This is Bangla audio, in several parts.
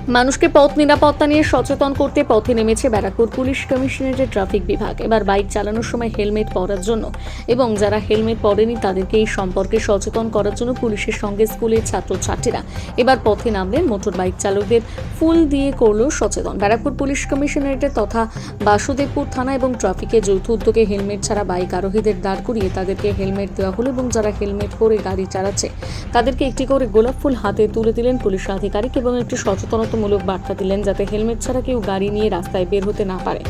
মানুষকে পথ নিরাপত্তা নিয়ে সচেতন করতে পথে নেমেছে ব্যারাকপুর পুলিশ কমিশনারেটের ট্রাফিক বিভাগ। এবার বাইক চালানোর সময় হেলমেট পরার জন্য এবং যারা হেলমেট পরেনি তাদেরকে এই সম্পর্কে সচেতন করার জন্য পুলিশের সঙ্গে স্কুলের ছাত্রছাত্রীরা এবার পথে নামলেন। মোটর বাইক চালকদের ফুল দিয়ে করল সচেতন। ব্যারাকপুর পুলিশ কমিশনারেটের তথা বাসুদেবপুর থানা এবং ট্রাফিকের যৌথ উদ্যোগে হেলমেট ছাড়া বাইক আরোহীদের দাঁড় করিয়ে তাদেরকে হেলমেট দেওয়া হলো এবং যারা হেলমেট পরে গাড়ি চালাচ্ছে তাদেরকে একটি করে গোলাপ ফুল হাতে তুলে দিলেন পুলিশ আধিকারিক এবং একটি সচেতনতামূলক বার্তা দিলেন যাতে হেলমেট ছাড়া কেউ গাড়ি নিয়ে রাস্তায় বের হতে না পারে।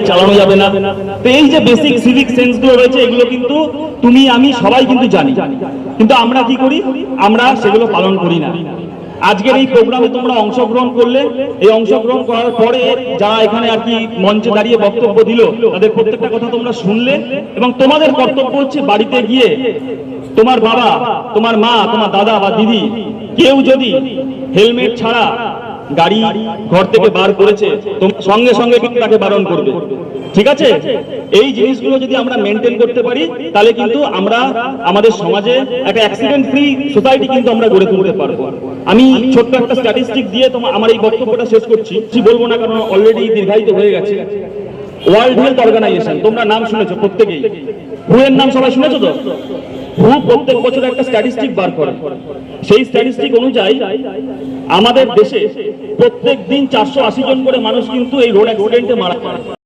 চালানো যাবে না। তো এই যে বেসিক সিভিক সেন্স গুলো রয়েছে এগুলো কিন্তু তুমি আমি সবাই কিন্তু জানি, কিন্তু আমরা কি করি, আমরা সেগুলো পালন করি না। আজকের এই প্রোগ্রামে তোমরা অংশগ্রহণ করলে, এই অংশগ্রহণ করার পরে যারা এখানে আর কি মঞ্চে দাঁড়িয়ে বক্তব্য দিল তাদের প্রত্যেকটা কথা তোমরা শুনলে এবং তোমাদের কর্তব্য হচ্ছে বাড়িতে গিয়ে তোমার বাবা, তোমার মা, তোমার দাদা বা দিদি কেউ যদি হেলমেট ছাড়া গাড়ি ঘর থেকে বার করেছে সঙ্গে সঙ্গে কিন্তু তাকে বারণ করবে, ঠিক আছে? এই জিনিসগুলো যদি আমরা মেনটেন করতে পারি তাহলে কিন্তু আমরা আমাদের সমাজে একটা অ্যাক্সিডেন্ট ফ্রি সোসাইটি কিন্তু আমরা গড়ে তুলতে পারবো। আমি ছোট্ট একটা স্ট্যাটিস্টিক দিয়ে আমার এই বক্তব্যটা শেষ করছি, বলবো না কারণ অলরেডি দীর্ঘায়িত হয়ে গেছে। ওয়ার্ল্ড হেলথ অর্গানাইজেশন, তোমরা নাম শুনেছো প্রত্যেকেই, WHO এর নাম সবাই শুনেছো তো? WHO প্রত্যেক বছর একটা স্ট্যাটিস্টিক বার করে, সেই স্ট্যাটিস্টিক অনুযায়ী আমাদের দেশে প্রত্যেক দিন 480 জন করে মানুষ কিন্তু এই রোড অ্যাক্সিডেন্টে মারা যায়।